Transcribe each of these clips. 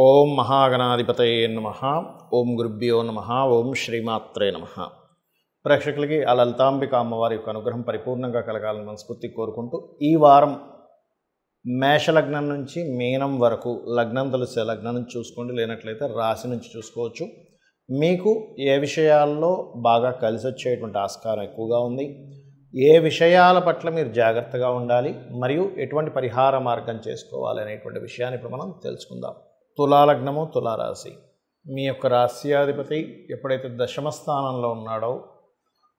ఓం మహాగణాధిపతయే నమః. ఓం గురుభ్యో నమః. ఓం శ్రీమాత్రే నమః. ప్రేక్షకులకి ఆ లలితాంబిక అమ్మవారి యొక్క అనుగ్రహం పరిపూర్ణంగా కలగాలని మనస్ఫూర్తి కోరుకుంటూ, ఈ వారం మేషలగ్నం నుంచి మీనం వరకు, లగ్నం తెలిసే లగ్నం నుంచి చూసుకోండి, లేనట్లయితే రాశి నుంచి చూసుకోవచ్చు. మీకు ఏ విషయాల్లో బాగా కలిసి వచ్చేటువంటి ఆస్కారం ఎక్కువగా ఉంది, ఏ విషయాల పట్ల మీరు జాగ్రత్తగా ఉండాలి, మరియు ఎటువంటి పరిహార మార్గం చేసుకోవాలి అనేటువంటి విషయాన్ని ఇప్పుడు మనం తెలుసుకుందాం. తులాలగ్నము, తులారాశి. మీ యొక్క రాశ్యాధిపతి ఎప్పుడైతే దశమ స్థానంలో ఉన్నాడో,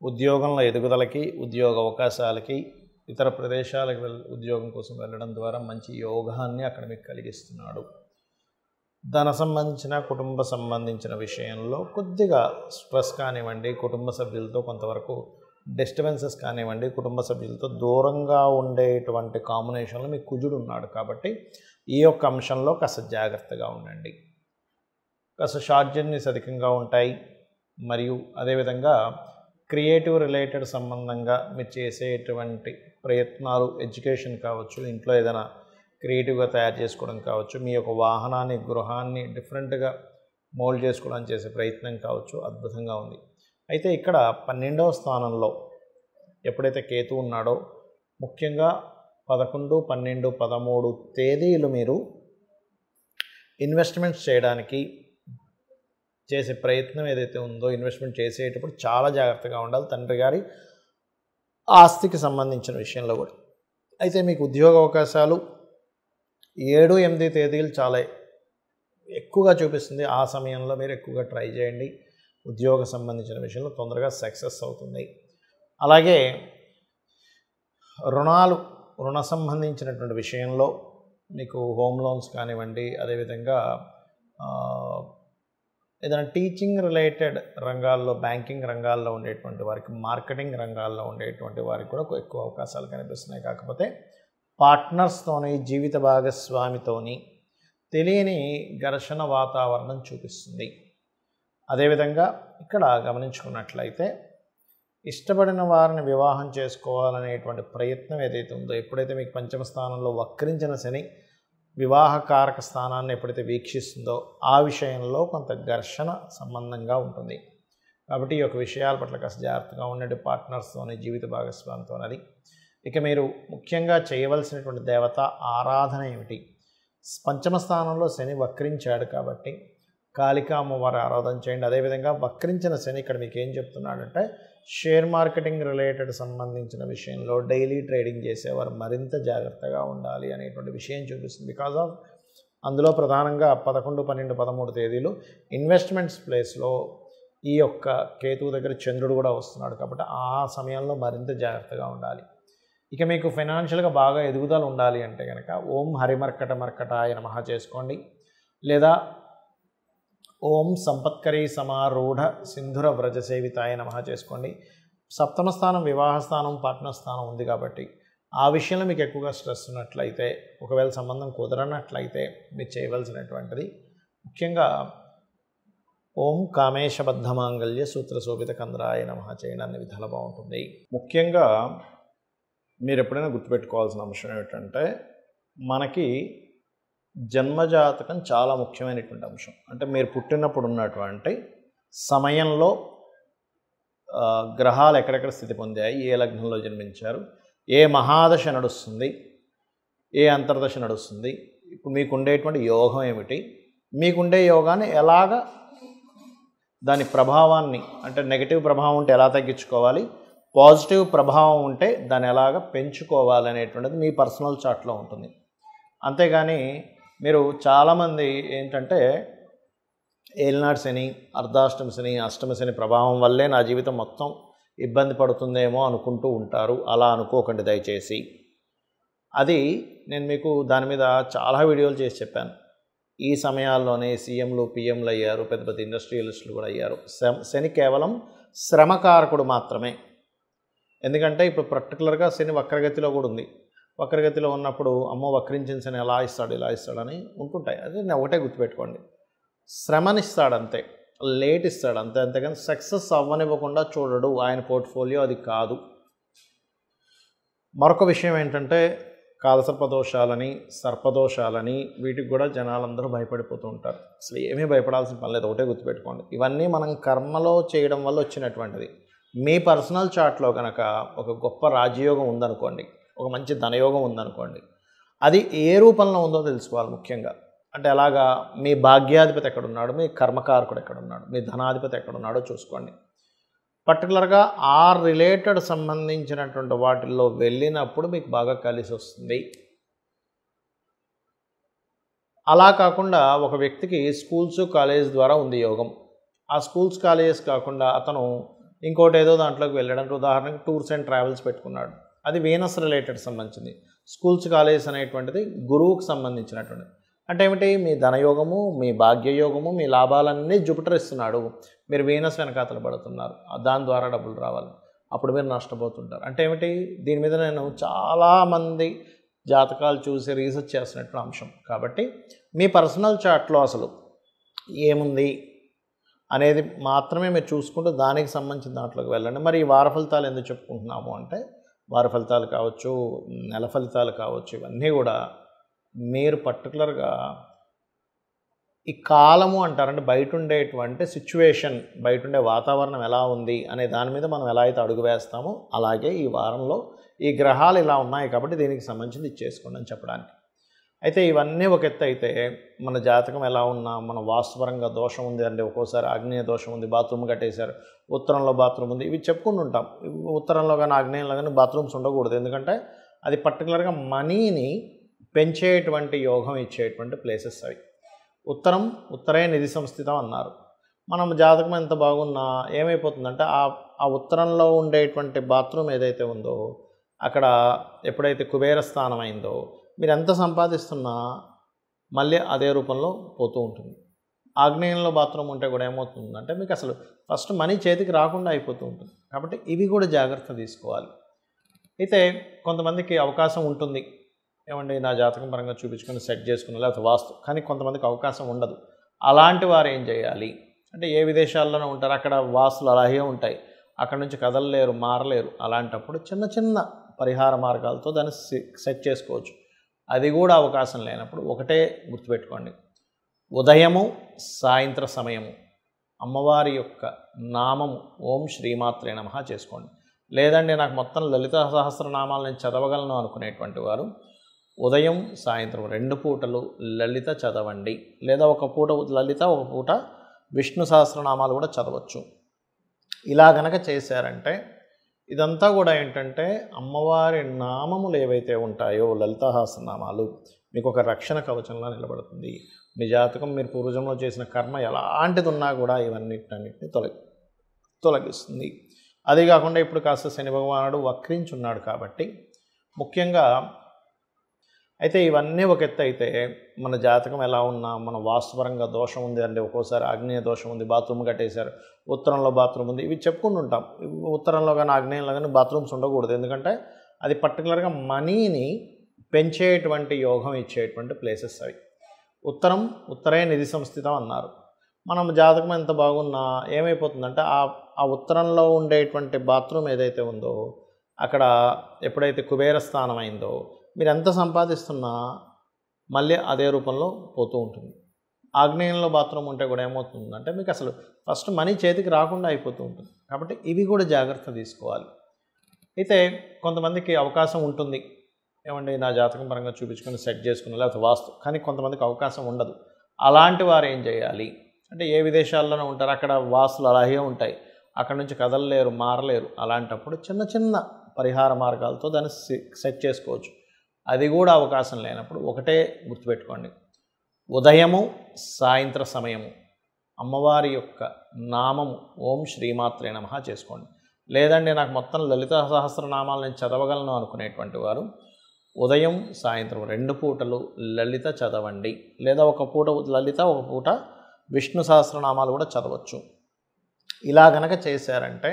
ఉద్యోగంలో ఎదుగుదలకి, ఉద్యోగ అవకాశాలకి, ఇతర ప్రదేశాలకు ఉద్యోగం కోసం వెళ్ళడం ద్వారా మంచి యోగాన్ని అక్కడ మీకు కలిగిస్తున్నాడు. ధన సంబంధించిన, కుటుంబ సంబంధించిన విషయంలో కొద్దిగా స్ట్రెస్ కానివ్వండి, కుటుంబ సభ్యులతో కొంతవరకు డిస్టర్బెన్సెస్ కానివ్వండి, కుటుంబ సభ్యులతో దూరంగా ఉండేటువంటి కాంబినేషన్లో మీకు కుజుడు ఉన్నాడు. కాబట్టి ఈ యొక్క అంశంలో కాస్త జాగ్రత్తగా ఉండండి. కాస్త షార్ట్ జర్నీస్ అధికంగా ఉంటాయి. మరియు అదేవిధంగా క్రియేటివ్ రిలేటెడ్ సంబంధంగా మీరు చేసేటువంటి ప్రయత్నాలు, ఎడ్యుకేషన్ కావచ్చు, ఇంట్లో ఏదైనా క్రియేటివ్గా తయారు చేసుకోవడం కావచ్చు, మీ యొక్క వాహనాన్ని, గృహాన్ని డిఫరెంట్గా మోల్డ్ చేసుకోవడానికి చేసే ప్రయత్నం కావచ్చు, అద్భుతంగా ఉంది. అయితే ఇక్కడ 12వ స్థానంలో ఎప్పుడైతే కేతు ఉన్నాడో, ముఖ్యంగా 11, 12, 13 తేదీలు మీరు ఇన్వెస్ట్మెంట్స్ చేయడానికి చేసే ప్రయత్నం ఏదైతే ఉందో, ఇన్వెస్ట్మెంట్ చేసేటప్పుడు చాలా జాగ్రత్తగా ఉండాలి, తండ్రి గారి ఆస్తికి సంబంధించిన విషయంలో కూడా. అయితే మీకు ఉద్యోగ అవకాశాలు 7, 8 తేదీలు చాలా ఎక్కువగా చూపిస్తుంది. ఆ సమయంలో మీరు ఎక్కువగా ట్రై చేయండి. ఉద్యోగ సంబంధించిన విషయంలో తొందరగా సక్సెస్ అవుతుంది. అలాగే రుణ సంబంధించినటువంటి విషయంలో మీకు హోమ్ లోన్స్ కానివ్వండి, అదేవిధంగా ఏదైనా టీచింగ్ రిలేటెడ్ రంగాల్లో, బ్యాంకింగ్ రంగాల్లో ఉండేటువంటి వారికి, మార్కెటింగ్ రంగాల్లో ఉండేటువంటి వారికి కూడా ఎక్కువ అవకాశాలు కనిపిస్తున్నాయి. కాకపోతే పార్ట్నర్స్తోని, జీవిత భాగస్వామితోని తెలియని ఘర్షణ వాతావరణం చూపిస్తుంది. అదేవిధంగా ఇక్కడ గమనించుకున్నట్లయితే ఇష్టపడిన వారిని వివాహం చేసుకోవాలనేటువంటి ప్రయత్నం ఏదైతే ఉందో, ఎప్పుడైతే మీకు పంచమ స్థానంలో వక్రించిన శని వివాహకారక స్థానాన్ని ఎప్పుడైతే వీక్షిస్తుందో, ఆ విషయంలో కొంత ఘర్షణ సంబంధంగా ఉంటుంది. కాబట్టి ఈ యొక్క విషయాల పట్ల కాస్త జాగ్రత్తగా ఉండండి, పార్ట్నర్స్తోని, జీవిత భాగస్వామితో. అది ఇక మీరు ముఖ్యంగా చేయవలసినటువంటి దేవత ఆరాధన ఏమిటి? పంచమ స్థానంలో శని వక్రించాడు కాబట్టి కాళికా అమ్మవారి ఆరాధన చేయండి. అదేవిధంగా వక్రించిన శని ఇక్కడ మీకు ఏం చెప్తున్నాడంటే, షేర్ మార్కెటింగ్ రిలేటెడ్ సంబంధించిన విషయంలో డైలీ ట్రేడింగ్ చేసేవారు మరింత జాగ్రత్తగా ఉండాలి అనేటువంటి విషయం చూపిస్తుంది. బికాజ్ ఆఫ్ అందులో ప్రధానంగా 11, 12, 13 తేదీలు ఇన్వెస్ట్మెంట్స్ ప్లేస్లో ఈ యొక్క కేతువు దగ్గర చంద్రుడు కూడా వస్తున్నాడు. కాబట్టి ఆ సమయంలో మరింత జాగ్రత్తగా ఉండాలి. ఇక మీకు ఫైనాన్షియల్గా బాగా ఎదుగుదల ఉండాలి అంటే కనుక ఓం హరిమర్కటాయ నమః చేసుకోండి, లేదా ఓం సంపత్కరీ సమారూఢ సింధుర వ్రజ సేవితాయ నమః చేసుకోండి. సప్తమ స్థానం వివాహ స్థానం, పార్ట్నర్ స్థానం ఉంది కాబట్టి ఆ విషయంలో మీకు ఎక్కువగా స్ట్రెస్ ఉన్నట్లయితే, ఒకవేళ సంబంధం కుదరనట్లయితే మీరు చేయవలసినటువంటిది ముఖ్యంగా ఓం కామేశబద్ధ మాంగళ్య సూత్ర శోభిత కంద్రాయ నమః చేయండి. అన్ని విధాలు బాగుంటుంది. ముఖ్యంగా మీరు ఎప్పుడైనా గుర్తుపెట్టుకోవాల్సిన అంశం ఏమిటంటే, మనకి జన్మజాతకం చాలా ముఖ్యమైనటువంటి అంశం. అంటే మీరు పుట్టినప్పుడు ఉన్నటువంటి సమయంలో గ్రహాలు ఎక్కడెక్కడ స్థితి పొందాయి, ఏ లగ్నంలో జన్మించారు, ఏ మహాదశ నడుస్తుంది, ఏ అంతర్దశ నడుస్తుంది, ఇప్పుడు మీకు ఉండేటువంటి యోగం ఏమిటి, మీకుండే యోగాన్ని ఎలాగ, దాని ప్రభావాన్ని, అంటే నెగిటివ్ ప్రభావం ఉంటే ఎలా తగ్గించుకోవాలి, పాజిటివ్ ప్రభావం ఉంటే దాన్ని ఎలాగ పెంచుకోవాలి అనేటువంటిది మీ పర్సనల్ చార్ట్లో ఉంటుంది. అంతేగాని మీరు చాలామంది ఏంటంటే ఏలినాడు శని, అర్ధాష్టమ శని, అష్టమ శని ప్రభావం వల్లే నా జీవితం మొత్తం ఇబ్బంది పడుతుందేమో అనుకుంటూ ఉంటారు. అలా అనుకోకండి దయచేసి. అది నేను మీకు దాని మీద చాలా వీడియోలు చేసి చెప్పాను. ఈ సమయాల్లోనే సీఎంలు, పిఎంలు అయ్యారు, పెద్ద పెద్ద ఇండస్ట్రియలిస్టులు కూడా అయ్యారు. శని కేవలం శ్రమకారకుడు మాత్రమే. ఎందుకంటే ఇప్పుడు పర్టికులర్గా శని వక్రగతిలో కూడా ఉంది. వక్రగతిలో ఉన్నప్పుడు అమ్మో వక్రించిన శని ఎలా ఇస్తాడు, ఇలా ఇస్తాడని ఉంటుంటాయి. అది నేను ఒకటే గుర్తుపెట్టుకోండి, శ్రమనిస్తాడు అంతే, లేట్ ఇస్తాడు అంతే. అంతేగాని సక్సెస్ అవ్వనివ్వకుండా చూడడు. ఆయన పోర్ట్ఫోలియో అది కాదు. మరొక విషయం ఏంటంటే, కాలసర్పదోషాలని, సర్పదోషాలని వీటికి కూడా జనాలందరూ భయపడిపోతూ ఉంటారు. అసలు ఏమీ భయపడాల్సిన పని లేదు, ఒకటే గుర్తుపెట్టుకోండి. ఇవన్నీ మనం కర్మలో చేయడం వల్ల వచ్చినటువంటిది. మీ పర్సనల్ చార్ట్లో కనుక ఒక గొప్ప రాజయోగం ఉందనుకోండి, ఒక మంచి ధనయోగం ఉందనుకోండి, అది ఏ రూపంలో ఉందో తెలుసుకోవాలి ముఖ్యంగా. అంటే అలాగా మీ భాగ్యాధిపతి ఎక్కడున్నాడు, మీ కర్మకారకుడు ఎక్కడున్నాడు, మీ ధనాధిపతి ఎక్కడున్నాడో చూసుకోండి. పర్టికులర్గా ఆ రిలేటెడ్ సంబంధించినటువంటి వాటిల్లో వెళ్ళినప్పుడు మీకు బాగా కలిసి వస్తుంది. అలా కాకుండా ఒక వ్యక్తికి స్కూల్స్ కాలేజ్ ద్వారా ఉంది యోగం. ఆ స్కూల్స్ కాలేజెస్ కాకుండా అతను ఇంకోటి ఏదో దాంట్లోకి వెళ్ళడానికి, ఉదాహరణకి టూర్స్ అండ్ ట్రావెల్స్ పెట్టుకున్నాడు, అది వీనస్ రిలేటెడ్ సంబంధించింది. స్కూల్స్ కాలేజెస్ అనేటువంటిది గురువుకు సంబంధించినటువంటిది. అంటే ఏమిటి, మీ ధనయోగము, మీ భాగ్యయోగము, మీ లాభాలన్నీ జూపిటర్ ఇస్తున్నాడు, మీరు వీనస్ వెనకాతల పడుతున్నారు, దాని ద్వారా డబ్బులు రావాలి, అప్పుడు మీరు నష్టపోతుంటారు. అంటే ఏమిటి, దీని మీద నేను చాలామంది జాతకాలు చూసి రీసెర్చ్ చేస్తున్నట్టు అంశం. కాబట్టి మీ పర్సనల్ చార్ట్లో అసలు ఏముంది అనేది మాత్రమే మీరు చూసుకుంటూ దానికి సంబంధించిన దాంట్లోకి వెళ్ళండి. మరి ఈ వార ఫలితాలు ఎందుకు చెప్పుకుంటున్నాము అంటే, వార ఫలితాలు కావచ్చు, నెల ఫలితాలు కావచ్చు, ఇవన్నీ కూడా మీరు పర్టికులర్గా ఈ కాలము అంటారంటే బయట ఉండేటువంటి సిచ్యువేషన్, బయట ఉండే వాతావరణం ఎలా ఉంది అనే దాని మీద మనం ఎలా అయితే అడుగు వేస్తామో, అలాగే ఈ వారంలో ఈ గ్రహాలు ఇలా ఉన్నాయి కాబట్టి దీనికి సంబంధించింది ఇచ్చేసుకోండి అని చెప్పడానికి. అయితే ఇవన్నీ ఒక ఎత్తు అయితే, మన జాతకం ఎలా ఉన్నా, మన వాస్తుపరంగా దోషం ఉంది అంటే, ఒక్కోసారి ఆగ్నేయ దోషం ఉంది, బాత్రూమ్ కట్టేశారు, ఉత్తరంలో బాత్రూమ్ ఉంది, ఇవి చెప్పుకుంటూ ఉంటాం. ఉత్తరంలో కానీ ఆగ్నేయంలో కానీ బాత్రూమ్స్ ఉండకూడదు, ఎందుకంటే అది పర్టికులర్గా మనీని పెంచేటువంటి యోగం ఇచ్చేటువంటి ప్లేసెస్ అవి. ఉత్తరే నిధి సంస్థితం అన్నారు. మనం జాతకం ఎంత బాగున్నా ఏమైపోతుందంటే, ఆ ఉత్తరంలో ఉండేటువంటి బాత్రూమ్ ఏదైతే ఉందో అక్కడ ఎప్పుడైతే కుబేర స్థానం అయిందో, మీరు ఎంత సంపాదిస్తున్నా మళ్ళీ అదే రూపంలో పోతూ ఉంటుంది. ఆగ్నేయంలో బాత్రూమ్ ఉంటే కూడా ఏమవుతుందంటే, మీకు అసలు ఫస్ట్ మనీ చేతికి రాకుండా అయిపోతూ ఉంటుంది. కాబట్టి ఇవి కూడా జాగ్రత్త తీసుకోవాలి. అయితే కొంతమందికి అవకాశం ఉంటుంది, ఏమండి నా జాతకం పరంగా చూపించుకొని సెట్ చేసుకుని, లేకపోతే వాస్తు, కానీ కొంతమందికి అవకాశం ఉండదు. అలాంటి వారు ఏం చేయాలి అంటే, ఏ విదేశాల్లోనే ఉంటారు, అక్కడ వాస్తులు అలాగే ఉంటాయి, అక్కడ నుంచి కదలలేరు, మారలేరు. అలాంటప్పుడు చిన్న చిన్న పరిహార మార్గాలతో దాన్ని సెట్ చేసుకోవచ్చు. అది కూడా అవకాశం లేనప్పుడు ఒకటే గుర్తుపెట్టుకోండి, ఉదయము సాయంత్ర సమయము అమ్మవారి యొక్క నామము ఓం శ్రీమాత్రే నమః చేసుకోండి. లేదండి నాకు మొత్తం లలిత సహస్రనామాలు నేను చదవగలను అనుకునేటువంటి వారు ఉదయం సాయంత్రం 2 పూటలు లలిత చదవండి. లేదా ఒక పూట లలిత, ఒక పూట విష్ణు సహస్రనామాలు కూడా చదవచ్చు. ఇలా గనక చేశారంటే ఇదంతా కూడా ఏంటంటే, అమ్మవారి నామములు ఏవైతే ఉంటాయో లలిత సహస్రనామాలు మీకు ఒక రక్షణ కవచంలా నిలబడుతుంది. మీ జాతకం, మీరు పూర్వజంలో చేసిన కర్మ ఎలాంటిది ఉన్నా కూడా ఇవన్నిటిని తొలగిస్తుంది. అదే కాకుండా ఇప్పుడు కాస్త శని భగవానుడు వక్రించున్నాడు కాబట్టి ముఖ్యంగా అయితే ఇవన్నీ ఒక ఎత్తు అయితే, మన జాతకం ఎలా ఉన్నా, మన వాస్తుపరంగా దోషం ఉంది అంటే, ఒక్కోసారి ఆగ్నేయ దోషం ఉంది, బాత్రూమ్ కట్టేశారు, ఉత్తరంలో బాత్రూమ్ ఉంది, ఇవి చెప్పుకుంటూ ఉంటాం. ఉత్తరంలో కానీ ఆగ్నేయంలో కానీ బాత్రూమ్స్ ఉండకూడదు, ఎందుకంటే అది పర్టికులర్గా మనీని పెంచేటువంటి యోగం ఇచ్చేటువంటి ప్లేసెస్ అవి. ఉత్తరే నిధి సంస్థితం అన్నారు. మనం జాతకం ఎంత బాగున్నా ఏమైపోతుందంటే, ఆ ఉత్తరంలో ఉండేటువంటి బాత్రూమ్ ఏదైతే ఉందో అక్కడ ఎప్పుడైతే కుబేర స్థానం అయిందో, మీరు ఎంత సంపాదిస్తున్నా మళ్ళీ అదే రూపంలో పోతూ ఉంటుంది. ఆగ్నేయంలో బాత్రూమ్ ఉంటే కూడా ఏమవుతుందంటే, మీకు అసలు ఫస్ట్ మనీ చేతికి రాకుండా అయిపోతూ ఉంటుంది. కాబట్టి ఇవి కూడా జాగ్రత్త తీసుకోవాలి. అయితే కొంతమందికి అవకాశం ఉంటుంది, ఏమండి నా జాతకం పరంగా చూపించుకొని సెట్ చేసుకుని, లేకపోతే వాస్తు, కానీ కొంతమందికి అవకాశం ఉండదు. అలాంటి వారు ఏం చేయాలి అంటే, ఏ విదేశాల్లోనే ఉంటారు, అక్కడ వాస్తులు అలాగే ఉంటాయి, అక్కడ నుంచి కదలలేరు, మారలేరు. అలాంటప్పుడు చిన్న చిన్న పరిహార మార్గాలతో దాన్ని సెట్ చేసుకోవచ్చు. అది కూడా అవకాశం లేనప్పుడు ఒకటే గుర్తుపెట్టుకోండి, ఉదయము సాయంత్ర సమయము అమ్మవారి యొక్క నామము ఓం శ్రీమాత్రే నమః చేసుకోండి. లేదండి నాకు మొత్తం లలిత సహస్రనామాలు నేను చదవగలను అనుకునేటువంటి వారు ఉదయం సాయంత్రం 2 పూటలు లలిత చదవండి. లేదా ఒక పూట లలిత, ఒక పూట విష్ణు సహస్రనామాలు కూడా చదవచ్చు. ఇలా గనక చేశారంటే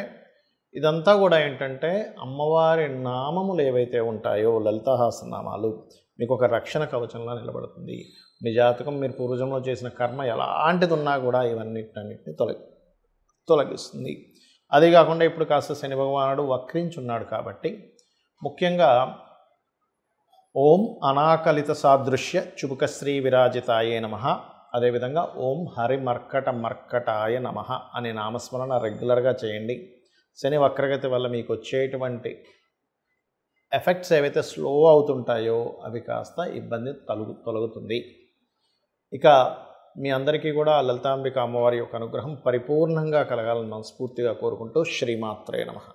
ఇదంతా కూడా ఏంటంటే, అమ్మవారి నామములు ఏవైతే ఉంటాయో లలిత సహస్రనామాలు మీకు ఒక రక్షణ కవచంలా నిలబడుతుంది. మీ జాతకం, మీరు పూర్వజంలో చేసిన కర్మ ఎలాంటిది ఉన్నా కూడా ఇవన్నిటిని తొలగిస్తుంది. అదే కాకుండా ఇప్పుడు కాస్త శని భగవానుడు వక్రించున్నాడు కాబట్టి ముఖ్యంగా ఓం అనాకలిత సాదృశ్య చుబుకశ్రీ విరాజితాయే నమః. అదేవిధంగా ఓం హరిమర్కట మర్కటాయ నమః అనే నామస్మరణ రెగ్యులర్గా చేయండి. శని వక్రగతి వల్ల మీకు వచ్చేటువంటి ఎఫెక్ట్స్ ఏవైతే స్లో అవుతుంటాయో అవి కాస్త ఇబ్బంది తొలగుతుంది. ఇక మీ అందరికీ కూడా లలితాంబిక అమ్మవారి యొక్క అనుగ్రహం పరిపూర్ణంగా కలగాలని మనస్ఫూర్తిగా కోరుకుంటూ శ్రీమాత్రే నమః.